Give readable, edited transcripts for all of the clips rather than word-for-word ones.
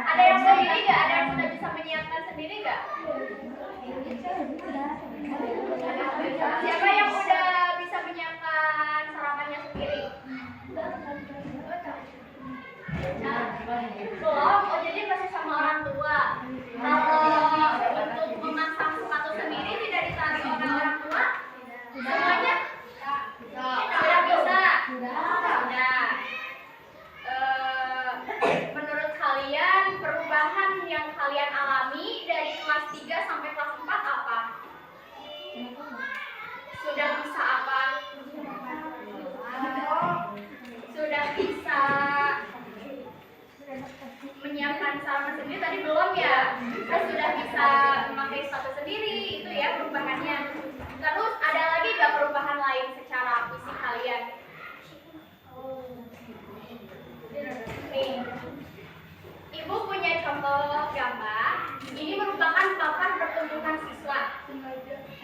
Ada yang sendiri nggak? Ada yang sudah bisa menyiapkan sendiri nggak? Siapa yang udah bisa menyiapkan sarapannya sendiri? Belum. Oh, jadi masih sama orang tua. Kalau untuk memasang sepatu sendiri tidak ditarik oleh orang tua? Semuanya? Sudah bisa? Sudah. Menurut kalian perubahan yang kalian alami dari kelas 3 sampai kelas 4 apa? Sudah bisa apa? Sudah bisa menyiapkan sarapan sendiri tadi belum ya? Kan sudah bisa memakai sepatu sendiri, itu ya perubahannya. Terus ada lagi nggak perubahan lain secara fisik kalian? Nih, Ibu punya contoh gambar. Ini merupakan papan pertumbuhan siswa.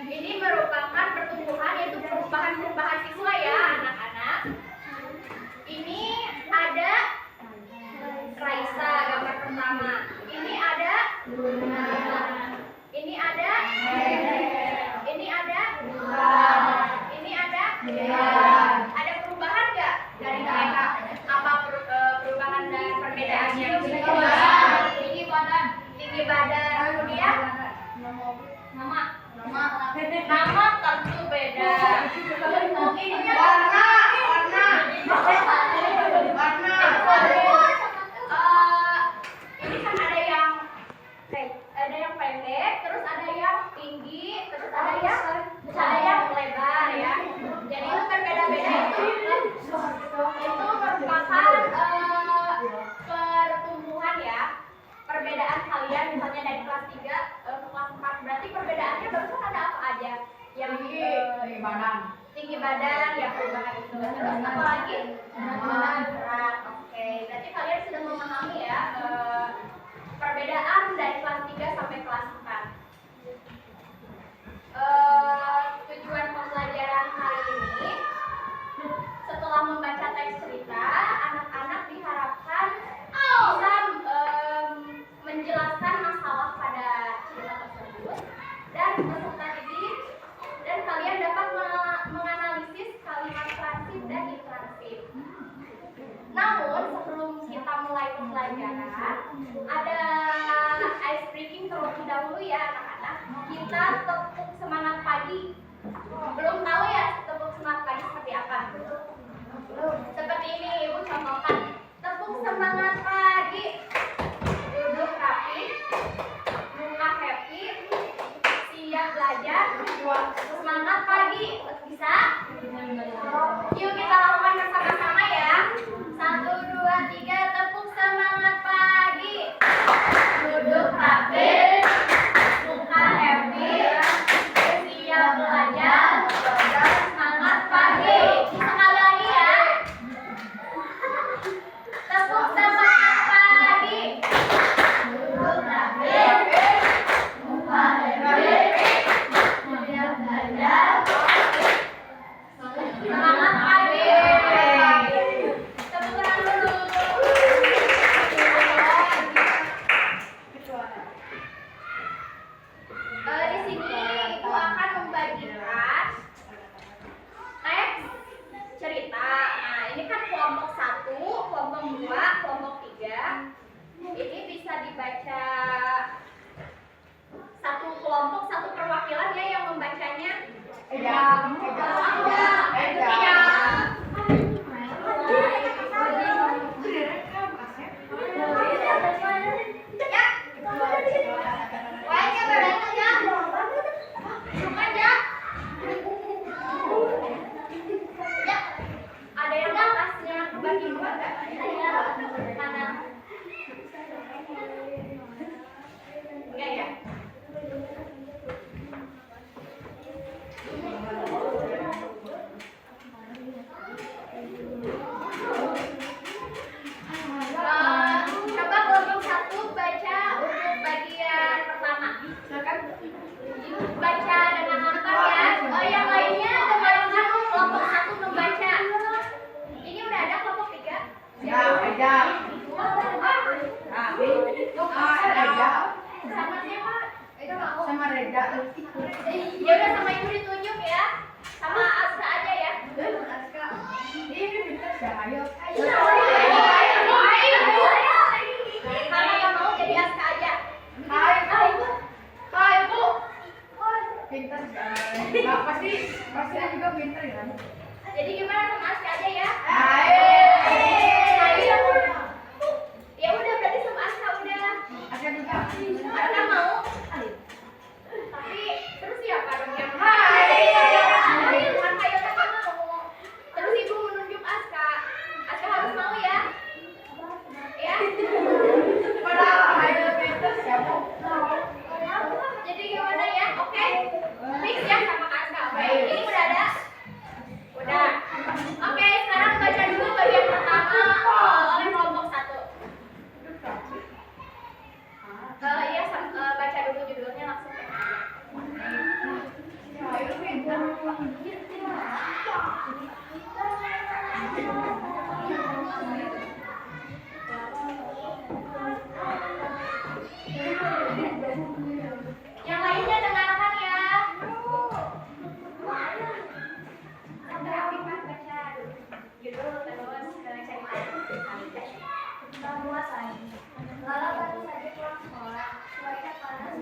Ini merupakan pertumbuhan, yaitu perubahan siswa ya anak-anak. Ini ada Raisa gambar pertama. Ini ada ini ada ada perubahan nggak dari mereka? Apa perubahan dan perbedaannya? Tinggi badan, kemudian Nama tentu beda. Ininya warna. Ini kan ada yang pendek, terus ada yang tinggi, terus ada yang lebar ya. Jadi itu berbeda-beda itu merupakan pertumbuhan ya. Perbedaan kalian misalnya dari kelas 3 ke kelas 4 berarti perbedaannya barusan ada apa aja? Yang tinggi badan ya perubahan itu. Terus apa lagi? Berat. Oke, berarti kalian sudah memahami ya perbedaan dari kelas 3 sampai kelas 4. Tujuan pembelajaran kali ini setelah membaca teks cerita, anak-anak diharapkan bisa menjelaskan masalah pada cerita tersebut dan peserta didik dan kalian dapat menganalisis kalimat transif dan intransif. Namun sebelum kita mulai pembelajaran, ada ice breaking terlebih dahulu ya anak-anak. Kita tepuk semangat pagi. Belum tahu ya tepuk semangat pagi seperti apa? Seperti ini Ibu contohkan. Tepuk semangat pagi. Duduk rapi, muka happy, siap belajar, semangat pagi. Bisa? Yuk kita lakukan bersama-sama ya. 1, 2, 3, tepuk semangat pagi. Duduk rapi, muka happy, siap belajar, semangat pagi. Sekali lagi ya. Tepuk semangat pagi. Duduk rapi, muka happy, siap belajar, semangat pagi. Tepuk tangan dulu. Di sini Ibu akan membagikan teks cerita. Nah, ini kan kelompok 1, kelompok 2, kelompok 3. Ini bisa dibaca satu kelompok, satu perwakilan ya yang membacanya. Ada yang atasnya bagi dua nggak? Mana? Enggak ya? Coba kelompok 1 baca untuk bagian pertama. Baca dengan lantang ya. Yang lainnya dengarkan kelompok 1 membaca. Ini udah ada kelompok 3? Sama siapa? Sama Reda. Ya udah sama Ibu ditunjuk ya. Sama Aska aja ya. Ini pintar ya, ayo. Karena yang mau jadi Aska aja. Hai Bu. Pintar ya. Nah, pasti juga pintar ya. Jadi gimana sama Aska aja ya? Ya udah berarti sama Aska udah. Aska juga. Aska mau? Tapi terus siapa dong yang Aska ya kan mau. Terus Ibu menunjuk Aska. Aska harus mau ya? Ya? Padahal ayo pintar ya Bu. Jadi gimana ya? Oke? Fix ya sama Kak Aska. Oke, ini udah ada? Udah. Oke, sekarang baca dulu bagian pertama oleh kelompok 1. Iya, baca dulu judulnya langsung ke Ayo pintar. yang lainnya dengarkan ya. Sampai Afifah baca judul terus cerita. Semua saya. Lalu baru saja pulang sekolah, cuaca panas.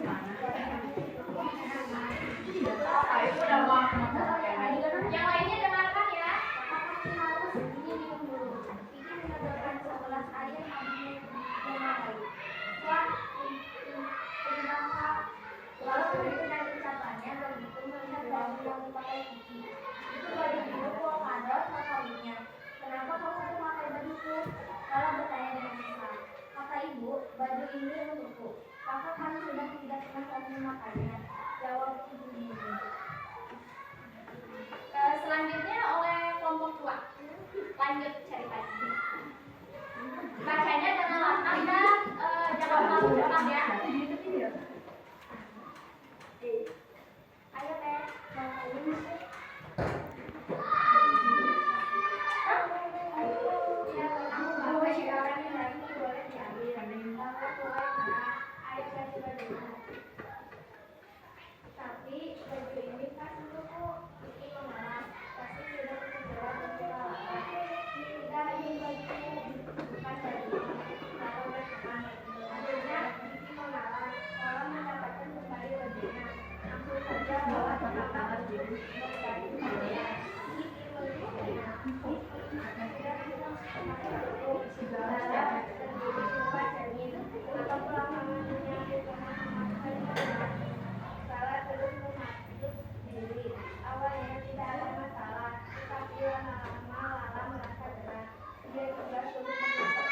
Awalnya tidak ada masalah, tetapi lama-lama Lala merasa berat. Dia juga sulit mendapat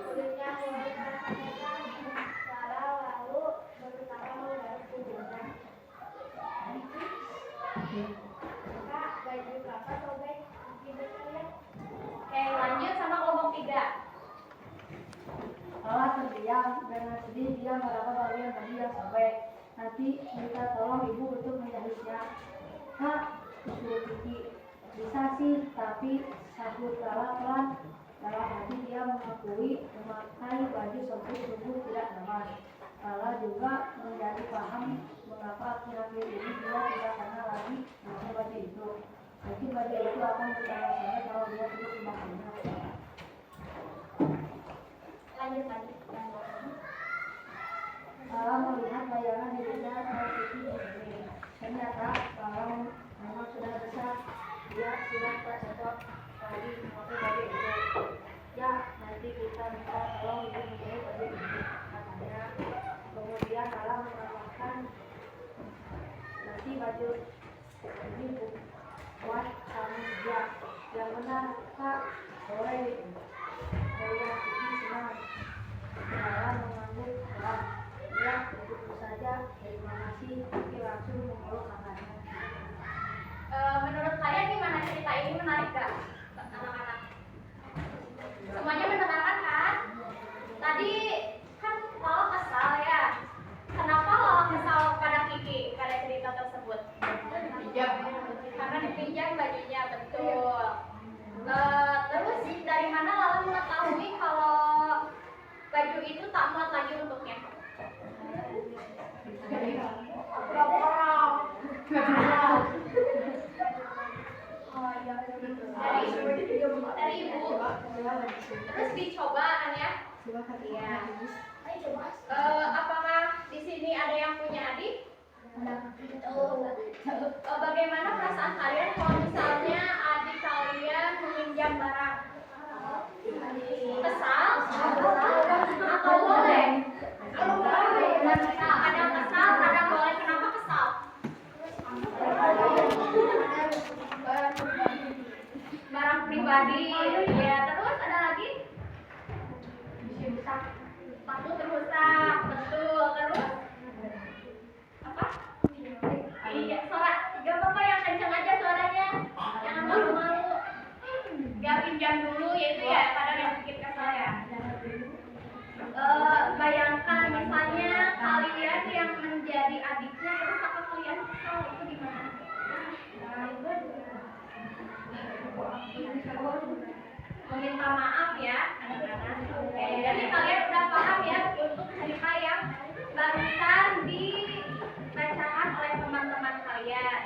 kulitnya mulai terasa tegang. Lala lalu berusaha menggaruk punggungnya. Kak, baju Kakak sobek. Oke, lanjut sama kelompok 3. Lala terdiam, dengan sedih dia meraba bagian baju yang sobek. Nanti minta tolong ibu untuk menjahitnya. Kak, disuruh Kiki. Bisa sih, tapi sahut Lala pelan. Dalam hati dia mengakui memakai baju sobek sungguh tidak nyaman. Lala juga menjadi paham mengapa akhir-akhir ini dia tidak pernah lagi memakai baju itu. Mungkin baju itu akan bertanya-tanya kalau dia terus memakainya. Lanjut. Lala melihat bayangan dirinya saat Kiki di sini. Ternyata Lala memang sudah besar. Dia sudah tak cocok lagi memakai baju itu. Ya, nanti kita minta tolong ibu menjahit baju ini, katanya. Kemudian Lala menambahkan, nanti baju ini buat kamu dia. Yang benar, Kak. Boleh. Melihat Kiki senang. Lala mengangguk keras. Ya, begitu saja. Terima kasih. Kiki langsung memeluk kakaknya. Menurut kalian gimana cerita ini, menarik gak anak-anak? Semuanya mendengarkan kan? Tadi kan Lala kesal ya. Kenapa Lala kesal pada Kiki pada cerita tersebut? Karena dipinjam bajunya, betul. Terus dari mana Lala mengetahui kalau baju itu tak muat lagi untuknya? Dari ibu. Terus dicoba kan ya? Iya. Apakah di sini ada yang punya adik? Bagaimana perasaan kalian kalau misalnya adik kalian meminjam barang? Kesal? Atau boleh? Kadang kesal, kadang boleh. Kenapa kesal? Barang pribadi. Ya, terus ada lagi? Sepatu terusak. Betul. Terus? Apa? Iya, suara. Gak apa-apa yang kencang aja suaranya. Jangan malu-malu. Gak pinjam dulu yaitu ya, padahal yang bikin kesal ya. Bayangkan misalnya kalian yang menjadi adiknya, terus apa kalian kesal, itu gimana? Meminta maaf ya anak-anak. Oke, jadi kalian udah paham ya untuk cerita yang barusan dibacakan oleh teman-teman kalian.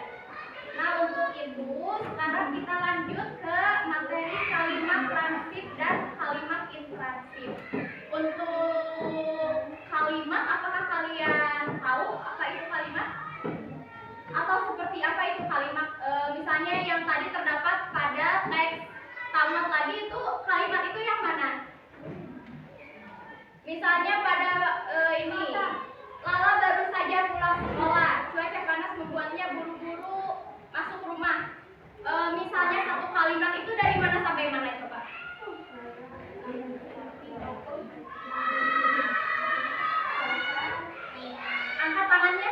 Nah, untuk itu sekarang kita lanjut ke materi kalimat transif dan kalimat intransif. Untuk kalimat, apakah kalian tahu apa itu kalimat? Atau seperti apa itu kalimat? Misalnya yang tadi terdapat pada teks tamat lagi itu kalimat itu yang mana? Misalnya pada ini Lala baru saja pulang sekolah, cuaca panas membuatnya buru-buru masuk rumah. Misalnya satu kalimat itu dari mana sampai mana coba? Angkat tangannya.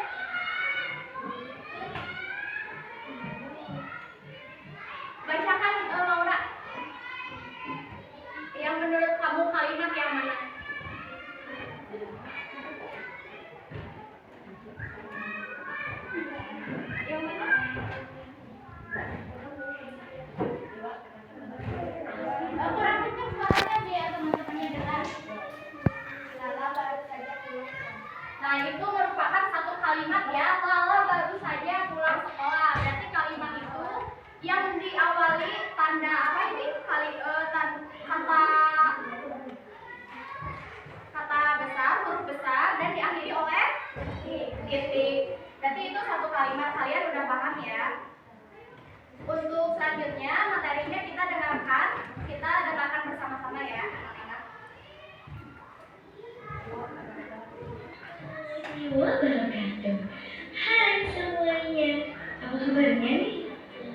Bacakan Laura. Yang menurut kamu kalimat yang mana? Yang mana? Kurang kencang suaranya biar teman-temannya dengar. Lala baru saja pulang. Nah, itu merupakan satu kalimat ya. Lala baru saja pulang sekolah. Berarti kalimat itu yang diawali tanda apa ini? Kata besar, huruf besar dan diakhiri oleh titik. Berarti itu satu kalimat, kalian udah paham ya. Untuk selanjutnya materinya kita dengarkan bersama-sama ya anak-anak. Wabarakatuh. Hai semuanya, apa kabarnya nih?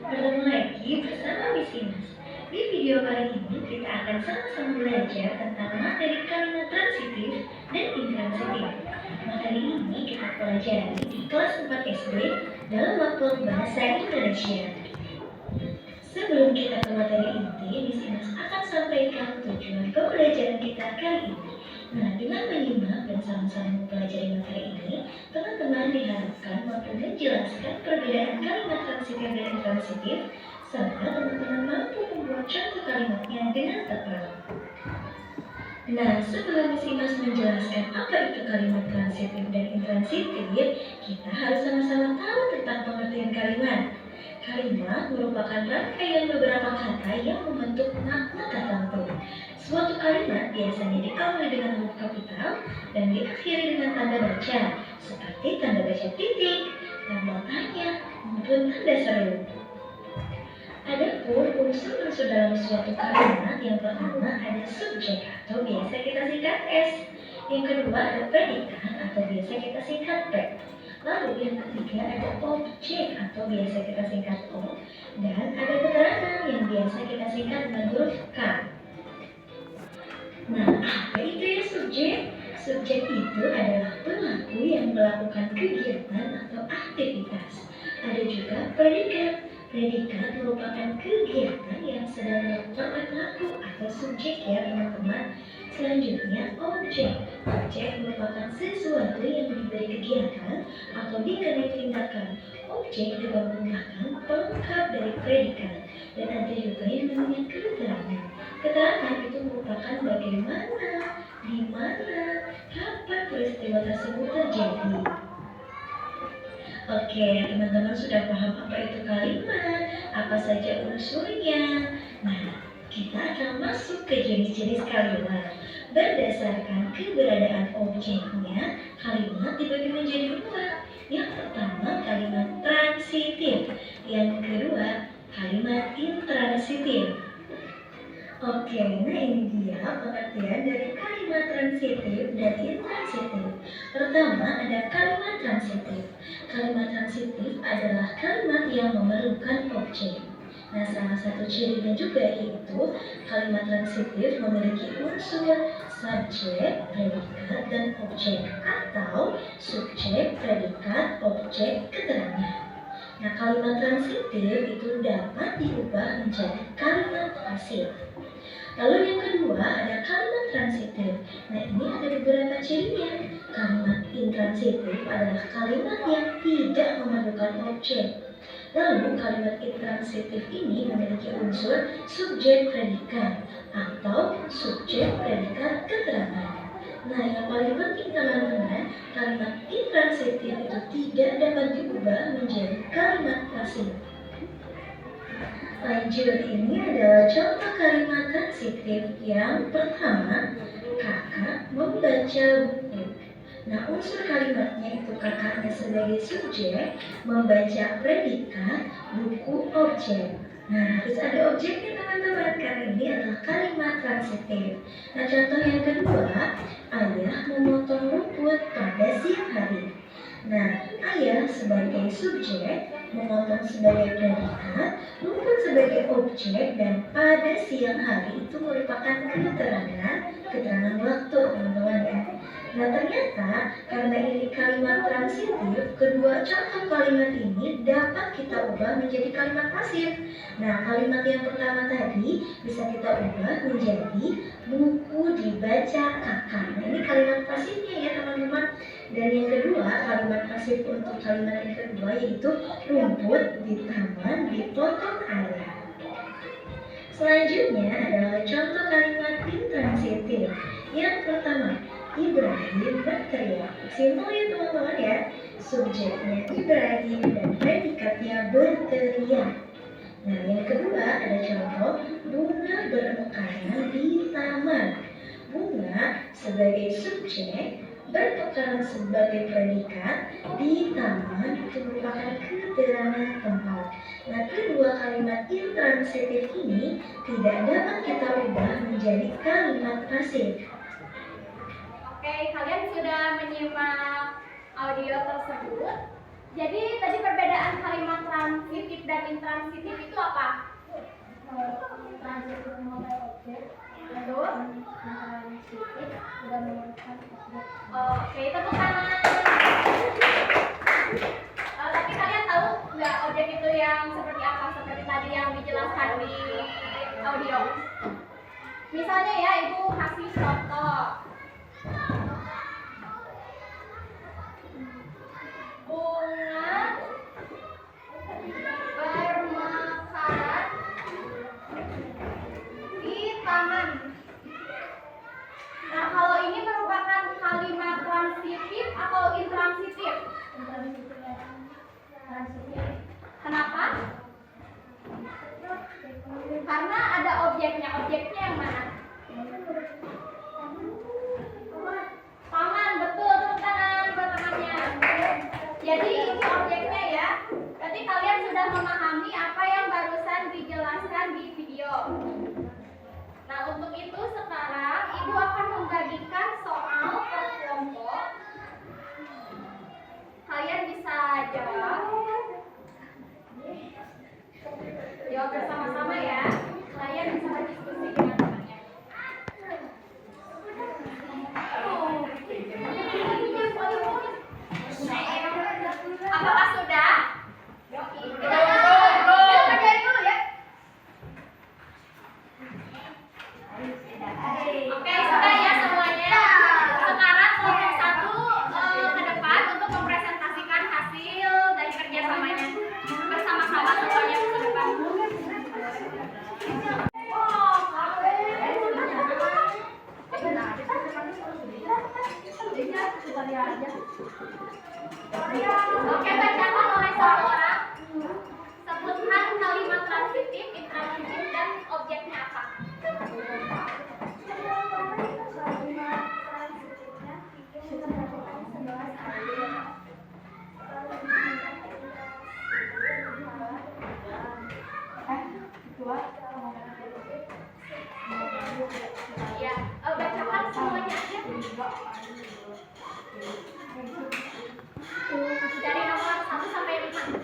Bertemu lagi bersama Miss Ines. Di video kali ini kita akan sama-sama belajar tentang materi kalimat transitif dan intransitif. Materi ini kita pelajari di kelas 4 SD dalam waktu bahasa Indonesia. Sebelum kita ke materi inti, Miss Ines akan sampaikan tujuan pembelajaran kita kali ini. Nah, dengan menyimak dan sama-sama mempelajari materi ini, teman-teman diharapkan mampu menjelaskan perbedaan kalimat transitif dan intransitif, serta teman-teman mampu membuat contoh kalimatnya dengan tepat. Nah, sebelum Miss Ines menjelaskan apa itu kalimat transitif dan intransitif, kita harus sama-sama tahu tentang pengertian kalimat. Kalimat merupakan rangkaian beberapa kata yang membentuk makna tertentu. Suatu kalimat biasanya diawali dengan huruf kapital dan diakhiri dengan tanda baca, seperti tanda baca titik, tanda tanya, maupun tanda seru. Adapun unsur-unsur dalam suatu kalimat, yang pertama ada subjek atau biasa kita singkat S. Yang kedua ada predikat atau biasa kita singkat P. Lalu yang ketiga ada objek atau biasa kita singkat O. Dan ada keterangan yang biasa kita singkat dengan huruf K. Nah, apa itu ya subjek? Subjek itu adalah pelaku yang melakukan kegiatan atau aktivitas. Ada juga predikat. Predikat merupakan kegiatan yang sedang dilakukan oleh pelaku atau subjek ya teman-teman. Selanjutnya objek. Objek merupakan sesuatu yang diberi kegiatan atau dikenai tindakan. Objek juga merupakan pelengkap dari predikat. Dan ada juga yang namanya keterangan. Keterangan itu merupakan bagaimana, di mana, kapan peristiwa tersebut terjadi. Oke, teman-teman sudah paham apa itu kalimat, apa saja unsurnya. Nah, kita akan masuk ke jenis-jenis kalimat. Berdasarkan keberadaan objeknya, kalimat dibagi menjadi dua. Yang pertama, kalimat transitif. Yang kedua, kalimat intransitif. Oke, nah ini dia pengertian dari kalimat transitif dan intransitif. Pertama, ada kalimat transitif. Kalimat transitif adalah kalimat yang memerlukan objek. Nah, salah satu cirinya juga yaitu kalimat transitif memiliki unsur subjek, predikat, dan objek atau subjek, predikat, objek, keterangan. Nah, kalimat transitif itu dapat diubah menjadi kalimat pasif. Lalu yang kedua ada kalimat transitif. Nah, ini ada beberapa cirinya. Kalimat intransitif adalah kalimat yang tidak memerlukan objek. Lalu kalimat intransitif ini memiliki unsur subjek predikat atau subjek predikat keterangan. Nah, yang paling penting teman-teman, kalimat intransitif itu tidak dapat diubah menjadi kalimat pasif. Lanjut, ini adalah contoh kalimat transitif. Yang pertama, kakak membaca buku. Nah, unsur kalimatnya itu kakaknya sebagai subjek, membaca predikat, buku objek. Nah, harus ada objeknya teman-teman, karena ini adalah kalimat transitif. Nah, contoh yang kedua, ayah memotong rumput pada siang hari. Nah, ayah sebagai subjek, memotong sebagai predikat, rumput sebagai objek, dan pada siang hari itu merupakan keterangan waktu teman-teman ya. Nah, ternyata karena ini kalimat transitif, kedua contoh kalimat ini dapat kita ubah menjadi kalimat pasif. Nah, kalimat yang pertama tadi bisa kita ubah menjadi buku dibaca kakak. Nah, ini kalimat pasifnya ya teman-teman. Dan yang kedua, kalimat pasif untuk kalimat yang kedua yaitu rumput di taman dipotong ayah. Selanjutnya adalah contoh kalimat intransitif. Yang pertama, Ibrahim berteriak. Simpel ya teman-teman ya. Subjeknya Ibrahim dan predikatnya berteriak. Nah, yang kedua ada contoh bunga bermekaran di taman. Bunga sebagai subjek, bermekaran sebagai predikat, di Jadi, taman itu merupakan keterangan tempat. Nah, kedua kalimat intransitif ini tidak dapat kita ubah menjadi kalimat pasif. Oke, kalian sudah menyimak audio tersebut. Jadi tadi perbedaan kalimat transitif dan intransitif itu apa? Transitif mengenai objek, Terus? intransitif sudah menyebutkan objek. Oke, tepuk tangan. Tapi kalian tahu nggak objek itu yang seperti apa? Seperti tadi yang dijelaskan di audio. Misalnya ya, Ibu kasih contoh. Bunga bermekaran di taman. Nah, kalau ini merupakan kalimat transitif atau intransitif? Transitif. Kenapa? Karena ada objeknya. Objeknya yang mana? Taman, betul. Tepuk tangan buat temannya. Jadi ini objeknya ya. Berarti kalian sudah memahami apa yang barusan dijelaskan di video. Nah, untuk itu sekarang Ibu akan membagikan soal per kelompok. Kalian bisa jawab. Jawab bersama-sama ya. Kalian bisa berdiskusi dengan temannya. Apakah sudah? Kita kerjain dulu ya. Oke, sudah ya semuanya. Sekarang kelompok satu ke depan untuk mempresentasikan hasil dari kerjasamanya bersama-sama semuanya ke depan. Oke, bacakan oleh satu orang. Sebutkan kalimat transitif, intransitif, dan objeknya apa? Ya, bacakan semuanya aja. Dari nomor 1 sampai 5.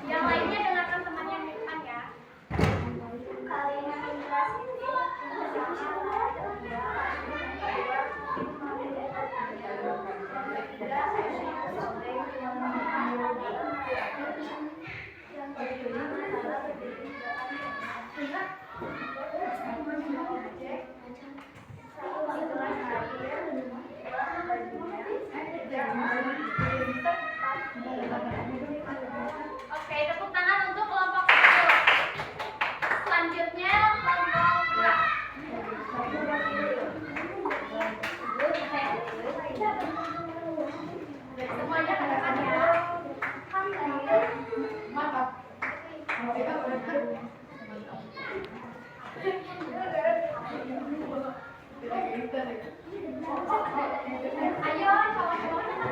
Yang lainnya dengarkan temannya yang di depan ya. Kalimat intransitif Oke, tepuk tangan untuk kelompok 1. Selanjutnya kelompok 2. Semuanya ke depan ya. Ayo, cowok-cowoknya.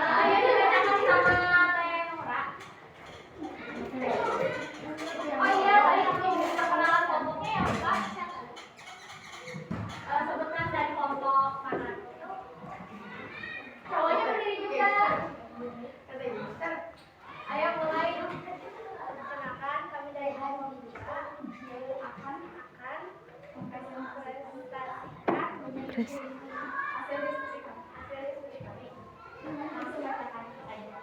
Ayo dibacakan sama Tenora. Oh iya, tadi aku perkenalan kelompoknya ya, Mbak. Sebutkan dari kelompok mana. Cowoknya berdiri juga. Ayo mulai. Perkenalkan, kami dari Haji akan mempresentasikan hasil diskusi kami. Langsung bacakan saja.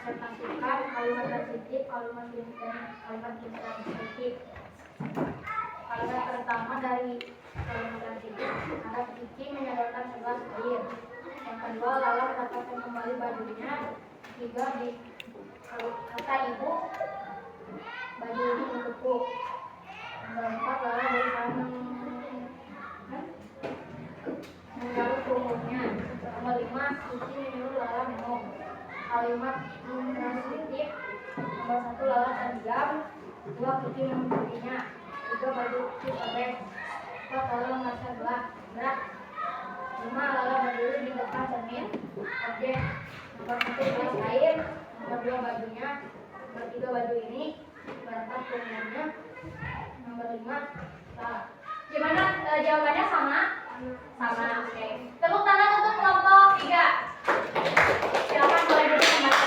presentasikan kalimat transitif, kalimat intransitif. Kalimat pertama dari kalimat transitif ada Kiki menyodorkan segelas air. Yang kedua, Lala mendapatkan kembali bajunya. Tiga, kata ibu baju ini untukku. Yang keempat, Lala berusaha menggaruk punggungnya. Nomor 5, Kiki menyuruh Lala minum. Kalimat intransitif. Nomor 1, Lala terdiam. 2, Kiki mencurinya. 3, baju Kiki sobek. 4, Lala merasa berat. 5, Lala berdiri di depan cermin objek. Nomor 1, gelas air. Nomor 2, bajunya. Nomor 3, baju ini. Nomor 4, punggungnya. Nomor 5, salah. Gimana jawabannya sama? Sama, oke. Tepuk tangan untuk kelompok 3. Silakan boleh duduk kembali.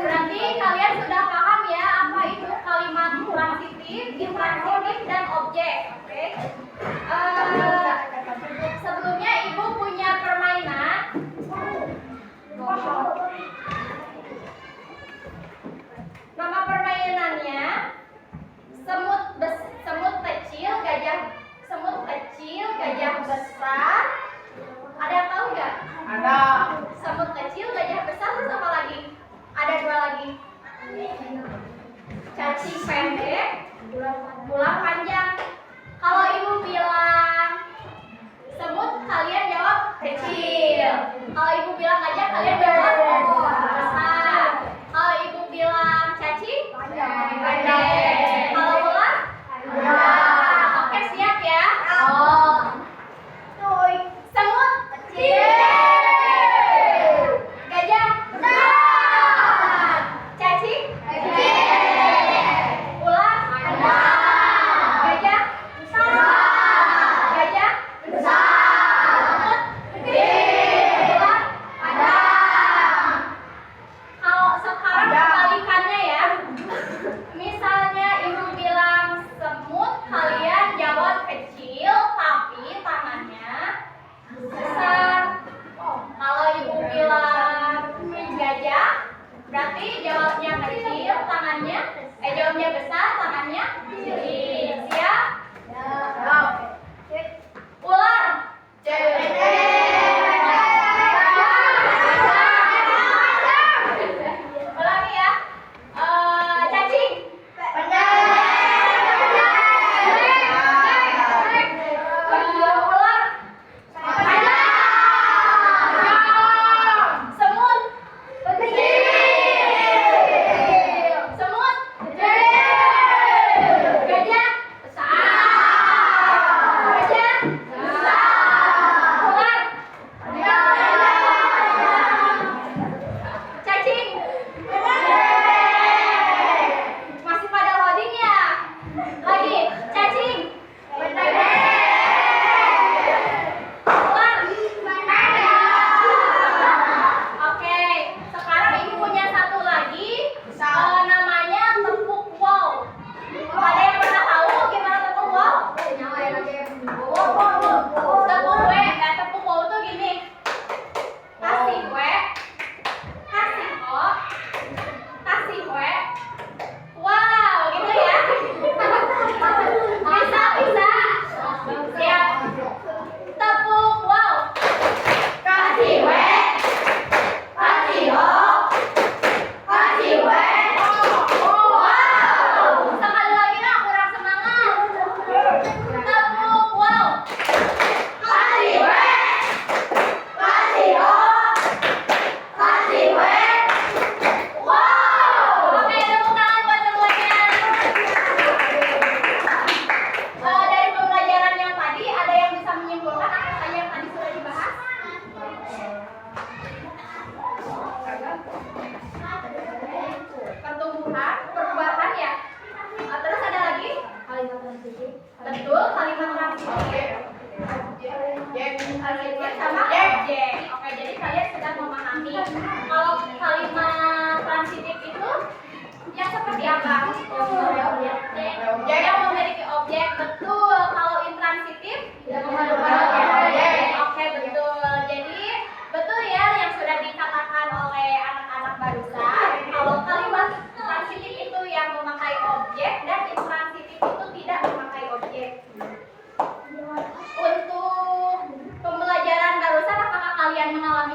Berarti kalian sudah paham ya apa itu kalimat transitif, intransitif, dan objek, oke? Sebelumnya ibu punya permainan. Nama permainannya semut kecil, gajah besar. Ada yang tahu nggak? Ada. Semut kecil, gajah besar, terus apa lagi? Ada 2 lagi. Cacing pendek, tulang panjang. Kalau ibu bilang semut, kalian jawab kecil. Kalau ibu bilang gajah, kalian jawab besar. Kalau ibu bilang cacing, pendek. Kalau ular, panjang. Oke, siap ya? Semut kecil.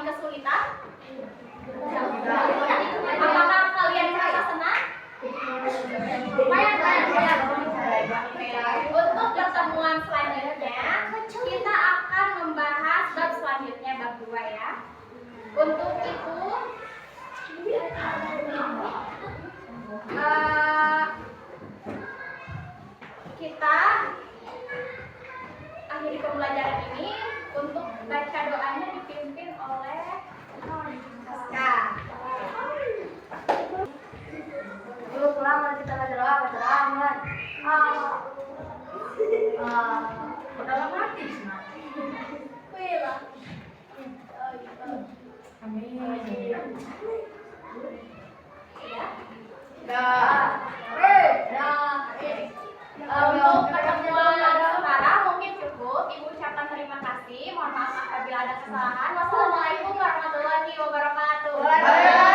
kesulitan? Apakah kalian merasa senang? Untuk pertemuan selanjutnya, kita akan membahas bab selanjutnya, bab 2 ya. Untuk itu, kita akhiri pembelajaran ini. Untuk baca doanya dipimpin oleh Aska. Dulu pulang nanti kita baca doa, Rahman. Dalam hati, untuk pertemuan sekarang mungkin cukup. Ibu ucapkan terima kasih. Mohon maaf apabila ada kesalahan. Wassalamualaikum warahmatullahi wabarakatuh.